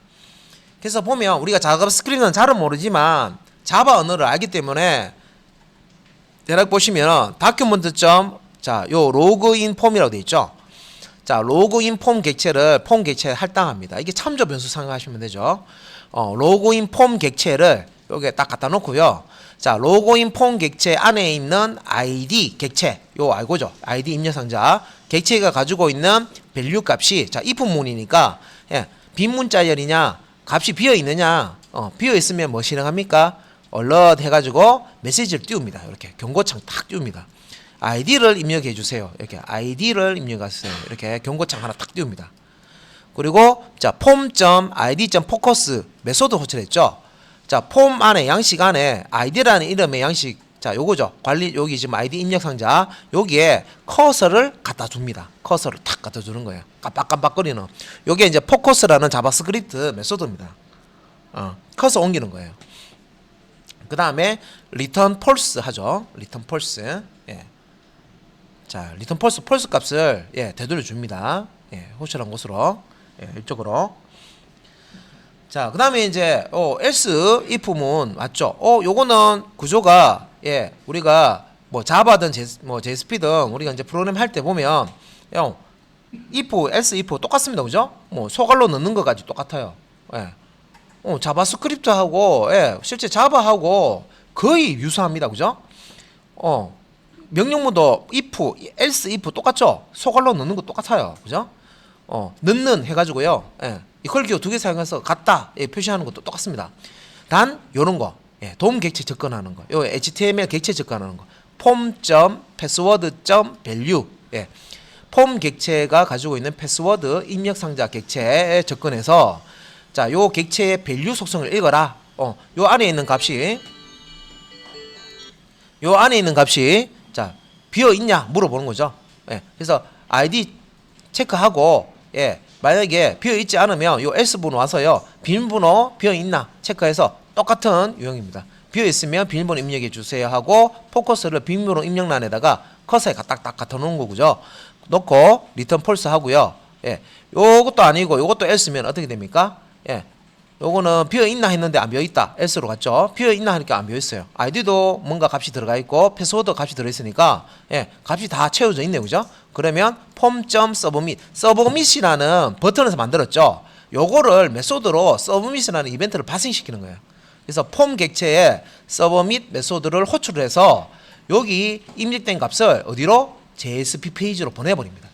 그래서 보면 우리가 자바스크립트는 잘은 모르지만 자바 언어를 알기 때문에 대략 보시면 다큐멘트 자, 요 로그인 폼이라고 되어 있죠. 자, 로그인 폼 객체를 폼 객체에 할당합니다. 이게 참조 변수 생각하시면 되죠. 로그인 폼 객체를 여기에 딱 갖다 놓고요. 자, 로그인 폼 객체 안에 있는 ID 객체, 요 알고죠? ID 입력 상자 객체가 가지고 있는 밸류 값이 자, if 문이니까 예, 빈 문자열이냐, 값이 비어 있느냐, 비어 있으면 뭐 실행합니까? 얼럿 해가지고 메시지를 띄웁니다. 이렇게 경고창 탁 띄웁니다. 아이디를 입력해 주세요. 이렇게 아이디를 입력하세요. 이렇게 경고창 하나 탁 띄웁니다. 그리고 자 폼.id.focus 메소드 호출했죠. 자 폼 안에 양식 안에 아이디라는 이름의 양식 자 요거죠. 관리 여기 지금 아이디 입력 상자 여기에 커서를 갖다 줍니다. 커서를 탁 갖다 주는 거예요. 깜빡깜빡거리는 요게 이제 포커스라는 자바스크립트 메소드입니다. 커서 옮기는 거예요. 그 다음에 return false 하죠. return false. 예. 자, return false, false 값을 예, 되돌려 줍니다. 예, 호출한 곳으로. 예, 이쪽으로. 자, 그 다음에 이제 else if 문 맞죠? 요거는 구조가 예, 우리가 뭐 자바든 JSP 등 우리가 이제 프로그램 할 때 보면 형 if, else if 똑같습니다. 그죠? 뭐 소갈로 넣는 것까지 똑같아요. 예. 자바스크립트하고 예, 실제 자바하고 거의 유사합니다. 그죠? 명령문도 if, else if 똑같죠? 소갈로 넣는 거 똑같아요. 그죠? 넣는 해가지고요. 예, 이퀄 기호 두 개 사용해서 같다 예, 표시하는 것도 똑같습니다. 단 요런 거 예, 도움 객체 접근하는 거, 요 HTML 객체 접근하는 거, 폼.password.value 예, 폼 객체가 가지고 있는 패스워드 입력 상자 객체에 접근해서 자, 요 객체의 밸류 속성을 읽어라. 요 안에 있는 값이 자, 비어 있냐 물어보는 거죠. 예. 그래서 ID 체크하고 예. 만약에 비어 있지 않으면 요 S번 와서요. 비밀번호 비어 있나 체크해서 똑같은 유형입니다. 비어 있으면 비밀번호 입력해 주세요 하고 포커스를 비밀번호 입력란에다가 커서에 딱딱 갖다 놓은 거죠. 놓고 리턴 폴스 하고요. 예. 요것도 아니고 요것도 S면 어떻게 됩니까? 예. 요거는 비어 있나 했는데 안 비어 있다. S로 갔죠. 비어 있나 하니까 안 비어 있어요. 아이디도 뭔가 값이 들어가 있고 패스워드 값이 들어 있으니까 예, 값이 다 채워져 있네요. 그죠? 그러면 폼.submit 서브밋이라는 버튼에서 만들었죠. 요거를 메소드로 서브밋이라는 이벤트를 발생시키는 거예요. 그래서 폼 객체에 서브밋 메소드를 호출해서 여기 입력된 값을 어디로? JSP 페이지로 보내버립니다.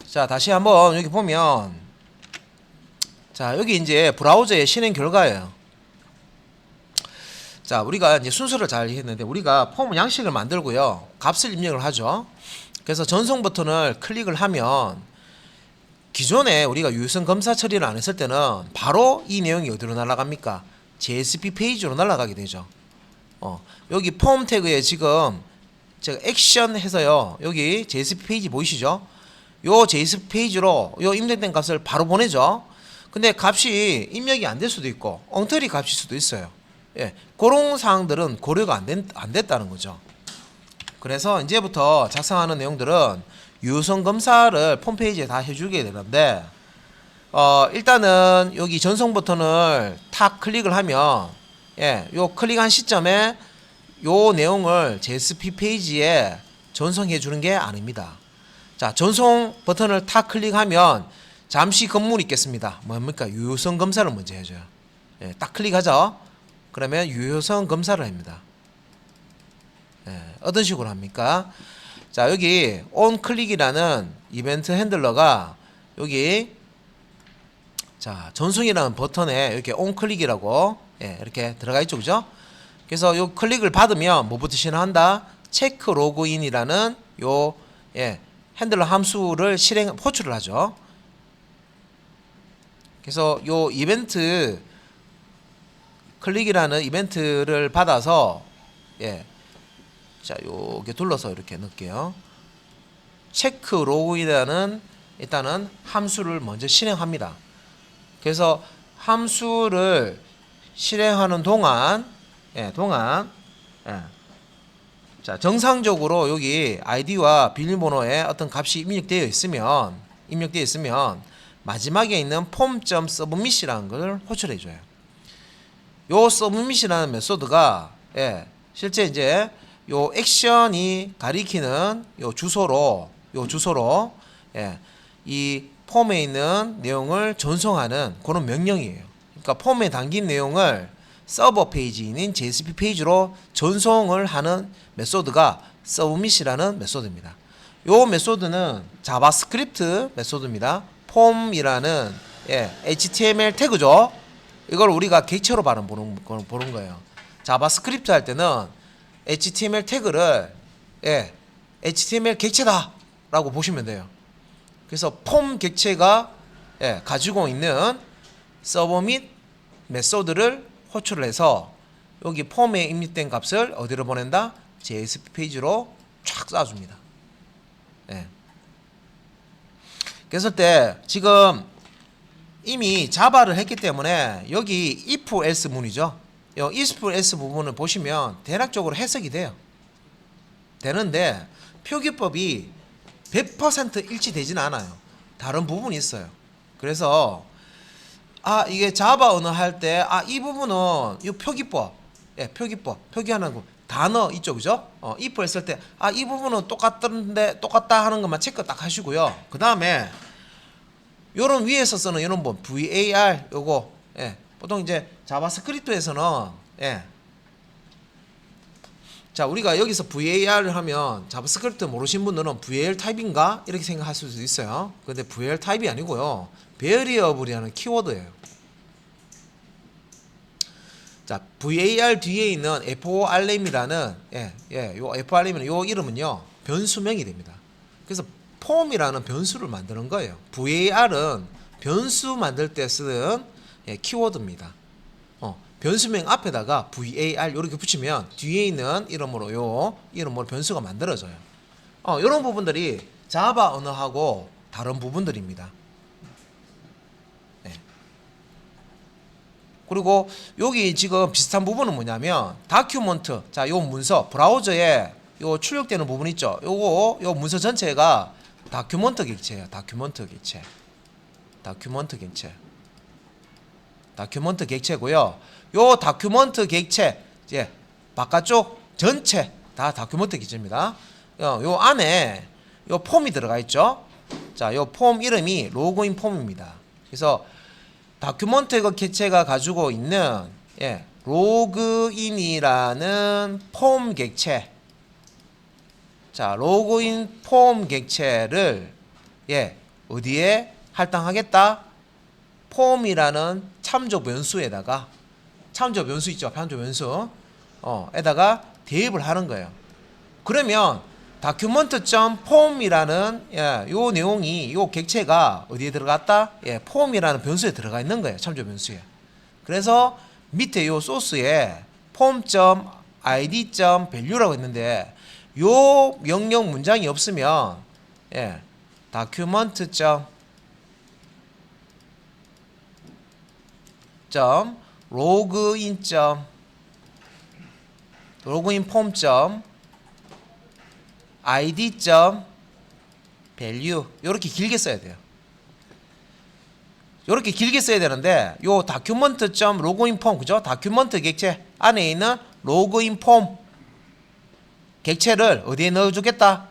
자, 다시 한번 여기 보면 자, 여기 이제 브라우저의 실행 결과예요. 자, 우리가 이제 순서를 잘 했는데 우리가 폼 양식을 만들고요. 값을 입력을 하죠. 그래서 전송 버튼을 클릭을 하면 기존에 우리가 유효성 검사 처리를 안 했을 때는 바로 이 내용이 어디로 날아갑니까? JSP 페이지로 날아가게 되죠. 여기 폼 태그에 지금 제가 액션 해서요. 여기 JSP 페이지 보이시죠? 요 JSP 페이지로 요 입력된 값을 바로 보내죠. 근데 값이 입력이 안 될 수도 있고 엉터리 값일 수도 있어요. 예, 그런 사항들은 고려가 안 됐다는 거죠. 그래서 이제부터 작성하는 내용들은 유효성 검사를 폼페이지에 다 해주게 되는데 일단은 여기 전송 버튼을 탁 클릭을 하면 요 클릭한 시점에 요 내용을 JSP 페이지에 전송해 주는 게 아닙니다. 자, 전송 버튼을 탁 클릭하면 잠시 건물이 있겠습니다. 뭡니까? 유효성 검사를 먼저 해줘요. 딱 클릭하죠. 그러면 유효성 검사를 합니다. 어떤 식으로 합니까? 자, 여기 onClick이라는 이벤트 핸들러가 여기 자, 전송이라는 버튼에 이렇게 onClick이라고 이렇게 들어가 있죠, 그죠? 그래서 요 클릭을 받으면 뭐부터 실행한다? 체크 로그인이라는 요 핸들러 함수를 호출을 하죠. 그래서 요 이벤트 클릭이라는 이벤트를 받아서 자, 요게 둘러서 이렇게 넣을게요. 체크 로그인이라는 일단은 함수를 먼저 실행합니다. 그래서 함수를 실행하는 동안 자, 정상적으로 여기 아이디와 비밀번호에 어떤 값이 입력되어 있으면 마지막에 있는 form.submit이라는 걸 호출해 줘요. 요 submit이라는 메소드가 실제 이제 요 액션이 가리키는 요 주소로 이 폼에 있는 내용을 전송하는 그런 명령이에요. 그러니까 폼에 담긴 내용을 서버 페이지인 JSP 페이지로 전송을 하는 메소드가 submit이라는 메소드입니다. 요 메소드는 자바스크립트 메소드입니다. 폼이라는 HTML 태그죠. 이걸 우리가 객체로 발음 보는 거예요. 자바스크립트 할 때는 HTML 태그를 HTML 객체다 라고 보시면 돼요. 그래서 폼 객체가 가지고 있는 서버 및 메소드를 호출을 해서 여기 폼에 입력된 값을 어디로 보낸다? JSP 페이지로 쫙 쏴줍니다. 그랬을 때 지금 이미 자바를 했기 때문에 여기 if else 문이죠. 이 if else 부분을 보시면 대략적으로 해석이 되는데 표기법이 100% 일치되지는 않아요. 다른 부분이 있어요. 그래서 이게 자바 언어 할 때 이 부분은 이 표기법 표기하는 거 단어 있죠, 그죠? if 했을 때 이 부분은 똑같다 하는 것만 체크 딱 하시고요. 그 다음에 요런 위에서 쓰는 요런 뭐 var 요거 보통 이제 자바스크립트에서는 자, 우리가 여기서 var을 하면 자바스크립트 모르신 분들은 var 타입인가 이렇게 생각할 수도 있어요. 근데 var 타입이 아니고요, variable이라는 키워드예요. 자, var 뒤에 있는 form이라는 요 form이라는 요 이름은요 변수명이 됩니다. 그래서 폼이라는 변수를 만드는 거예요. var은 변수 만들 때 쓰는 키워드입니다. 변수명 앞에다가 var 이렇게 붙이면 뒤에 있는 이름으로 변수가 만들어져요. 이런 부분들이 자바 언어하고 다른 부분들입니다. 그리고 여기 지금 비슷한 부분은 뭐냐면 다큐먼트, 자, 요 문서 브라우저에 요 출력되는 부분 있죠. 요 문서 전체가 다큐먼트 객체예요. 다큐먼트 객체고요. 요 다큐먼트 객체 바깥쪽 전체 다 다큐먼트 객체입니다. 요 안에 요 폼이 들어가 있죠. 자, 요 폼 이름이 로그인 폼입니다. 그래서 다큐먼트 객체가 가지고 있는 로그인이라는 폼 객체, 자, 로그인 폼 객체를 어디에 할당하겠다? 폼이라는 참조 변수에다가 참조 변수 있죠. 참조 변수 에다가 대입을 하는 거예요. 그러면 document.form이라는 요 내용이 요 객체가 어디에 들어갔다? form이라는 변수에 들어가 있는 거예요. 참조 변수에. 그래서 밑에 요 소스에 form.id.value라고 있는데 요 명령 문장이 없으면 document.login form. id.value 이렇게 길게 써야 돼요. 이렇게 길게 써야 되는데 요 document.loginform 그죠? 다큐먼트 객체 안에 있는 loginform 객체를 어디에 넣어주겠다?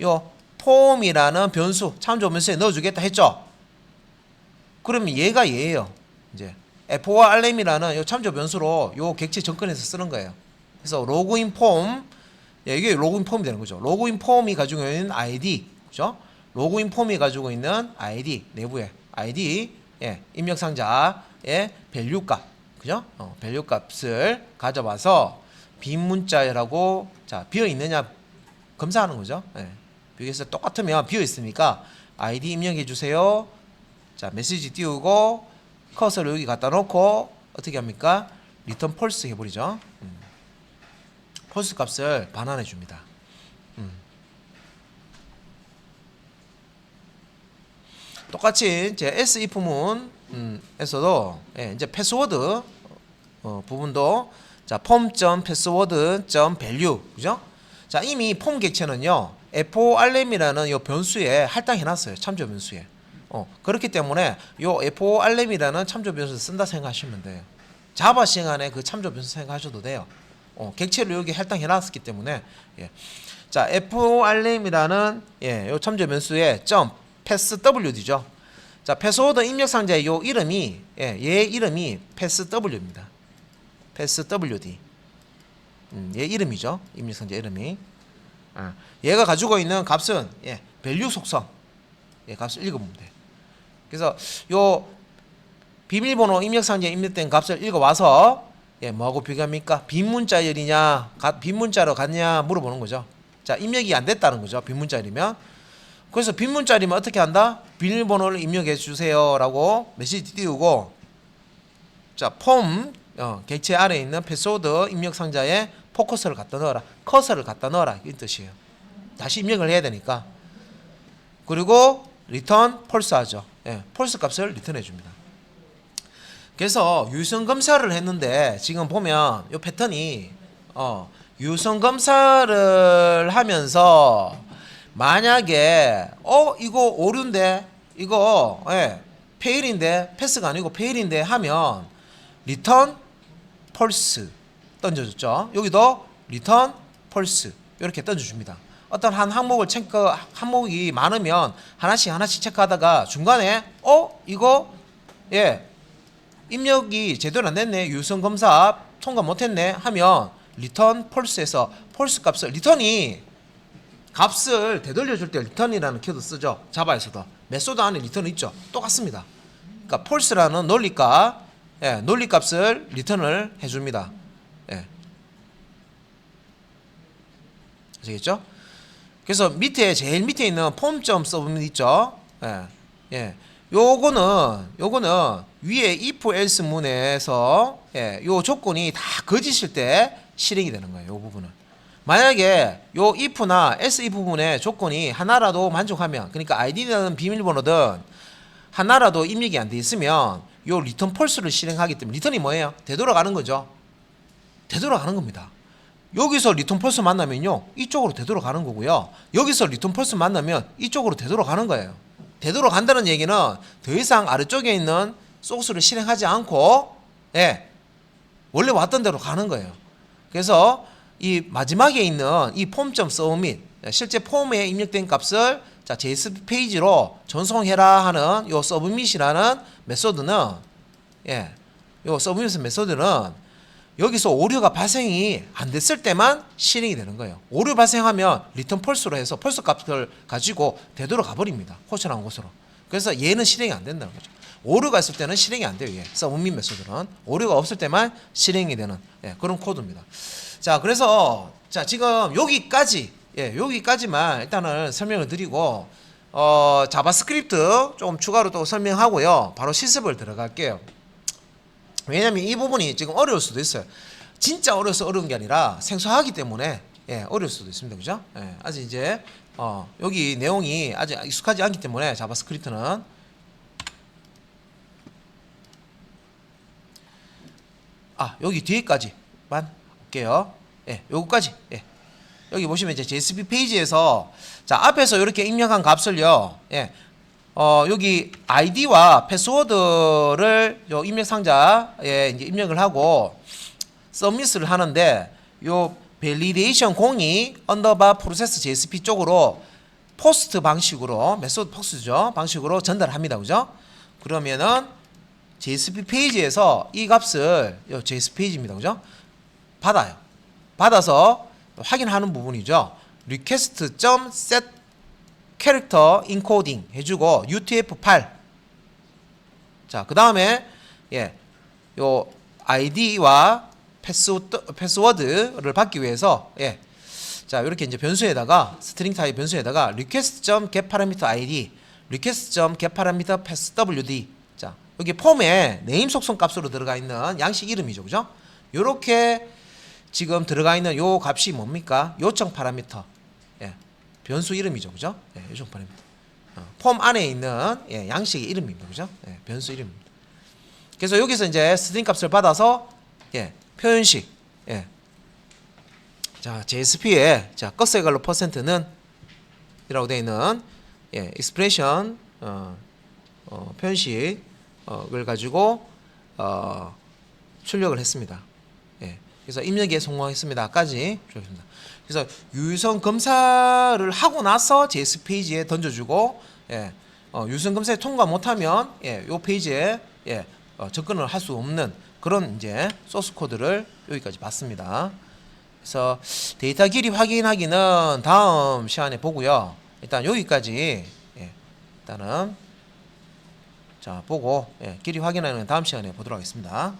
요 form이라는 변수 참조 변수에 넣어주겠다 했죠? 그러면 얘가 얘예요. 이제 f4 rm이라는 요 참조 변수로 요 객체 접근해서 쓰는 거예요. 그래서 loginform 이게 로그인 폼이 되는 거죠. 로그인 폼이 가지고 있는 ID, 그죠? 로그인 폼이 가지고 있는 ID 내부에 ID, 입력 상자의 밸류 값, 그죠? 밸류 값을 가져와서 빈 문자라고 자 비어 있느냐 검사하는 거죠. 여기서 똑같으면 비어 있으니까 ID 입력해 주세요. 자 메시지 띄우고 커서를 여기 갖다 놓고 어떻게 합니까? 리턴 펄스 해버리죠. 펄스 값을 반환해 줍니다. 똑같이 이제 else if 문에서도 이제 패스워드 부분도 자 form.password.value 그죠? 자 이미 폼 객체는요 form이라는 요 변수에 할당해 놨어요. 참조 변수에. 그렇기 때문에 요 form이라는 참조 변수를 쓴다 생각하시면 돼요. 자바 시간에 그 참조 변수 생각하셔도 돼요. 객체를 여기 할당해 놨기 때문에 자 form이라는 요 참조 변수에 passwd죠. 자 패스워드 입력 상자의 요 이름이 얘 이름이 passwd입니다. passwd 얘 이름이죠. 입력 상자 이름이 얘가 가지고 있는 값은 value 속성 값을 읽어보면 돼. 그래서 요 비밀번호 입력 상자에 입력된 값을 읽어와서 뭐하고 비교합니까? 빈 문자열이냐 빈 문자로 갔냐 물어보는 거죠. 자 입력이 안 됐다는 거죠. 빈 문자열이면. 그래서 빈 문자열이면 어떻게 한다? 비밀번호를 입력해 주세요 라고 메시지 띄우고 자 폼 객체 아래에 있는 패스워드 입력 상자에 포커스를 갖다 넣어라. 커서를 갖다 넣어라 이 뜻이에요. 다시 입력을 해야 되니까. 그리고 리턴 펄스 하죠. 펄스 값을 리턴해 줍니다. 그래서 유선 검사를 했는데 지금 보면 이 패턴이 유선 검사를 하면서 만약에 이거 오류인데 이거 페일인데 패스가 아니고 페일인데 하면 리턴 펄스 던져줬죠. 여기도 리턴 펄스 이렇게 던져줍니다. 어떤 한 항목이 많으면 하나씩 체크하다가 중간에 이거 입력이 제대로 안 됐네. 유선 검사 통과 못했네 하면 리턴 펄스에서 펄스 값을 리턴이 값을 되돌려 줄 때 리턴이라는 키워드 쓰죠. 자바에서도 메소드 안에 리턴 있죠. 똑같습니다. 그러니까 펄스라는 논리값 논리값을 리턴을 해줍니다. 아시겠죠? 그래서 제일 밑에 있는 폼.서브밋 있죠. 요거는 위에 if else 문에서 요 조건이 다 거짓일 때 실행이 되는 거예요. 요 부분은. 만약에 요 if나 else if 부분의 조건이 하나라도 만족하면 그러니까 id는 비밀번호든 하나라도 입력이 안 돼 있으면 요 리턴 펄스를 실행하기 때문에 리턴이 뭐예요? 되돌아가는 거죠. 되돌아가는 겁니다. 여기서 리턴 펄스 만나면요 이쪽으로 되돌아가는 거고요. 여기서 리턴 펄스 만나면 이쪽으로 되돌아가는 거예요. 되돌아간다는 얘기는 더 이상 아래쪽에 있는 소스를 실행하지 않고 원래 왔던 대로 가는 거예요. 그래서 이 마지막에 있는 이 form.submit 실제 폼에 입력된 값을 자 JS 페이지로 전송해라 하는 요 submit이라는 메소드는 요 submit 메소드는 여기서 오류가 발생이 안 됐을 때만 실행이 되는 거예요. 오류 발생하면 리턴 펄스로 해서 펄스 값을 가지고 되돌아가 버립니다. 호출한 곳으로. 그래서 얘는 실행이 안 된다는 거죠. 오류가 있을 때는 실행이 안 돼요. 예. 서브밋 메소드는 오류가 없을 때만 실행이 되는 예, 그런 코드입니다. 자, 그래서 자 지금 여기까지 예, 여기까지만 일단은 설명을 드리고 자바스크립트 좀 추가로 또 설명하고요. 바로 실습을 들어갈게요. 왜냐면 이 부분이 지금 어려울 수도 있어요. 진짜 어려서 어려운 게 아니라 생소하기 때문에 예, 어려울 수도 있습니다. 그죠? 예, 아직 이제 여기 내용이 아직 익숙하지 않기 때문에 자바스크립트는 여기 뒤에까지만 볼게요. 예, 요거까지. 예. 여기 보시면 이제 JSP 페이지에서 자, 앞에서 이렇게 입력한 값을요. 예. 여기 아이디와 패스워드를 요 입력 상자에 이제 입력을 하고 서밋을 하는데 요 밸리데이션 02 언더바 프로세스 JSP 쪽으로 포스트 방식으로 메소드 포스트죠. 방식으로 전달합니다. 그죠? 그러면은 JSP 페이지에서 이 값을 요 JSP 페이지입니다. 그죠? 받아요. 받아서 확인하는 부분이죠. request.set 캐릭터 인코딩 해주고 UTF-8 자, 그 다음에 예, 요 아이디와 패스워드를 받기 위해서 예, 자, 이렇게 이제 변수에다가 스트링 타입 변수에다가 request.getParameter ID, request.getParameter passwd 자, 여기 폼에 네임 속성 값으로 들어가 있는 양식 이름이죠, 그죠? 요렇게 지금 들어가 있는 요 값이 뭡니까? 요청 파라미터 예, 변수 이름이죠, 그죠? 예, 요청 파라미터 폼 안에 있는 예, 양식의 이름입니다, 그죠? 예, 변수 이름입니다. 그래서 여기서 이제 스트링 값을 받아서 예, 표현식 예, 자 JSP에 자 껐어이갈로 퍼센트는 이라고 되어 있는 예, 익스프레션 표현식을 가지고 출력을 했습니다. 예, 그래서 입력에 성공했습니다까지 주었습니다. 그래서 유선 검사를 하고 나서 JS 페이지에 던져주고 예, 유선 검사에 통과 못하면 예, 요 페이지에 예, 접근을 할 수 없는 그런 이제 소스 코드를 여기까지 봤습니다. 그래서 데이터 길이 확인하기는 다음 시간에 보고요. 일단 여기까지 예, 일단은 자 보고 예, 길이 확인하는 다음 시간에 보도록 하겠습니다.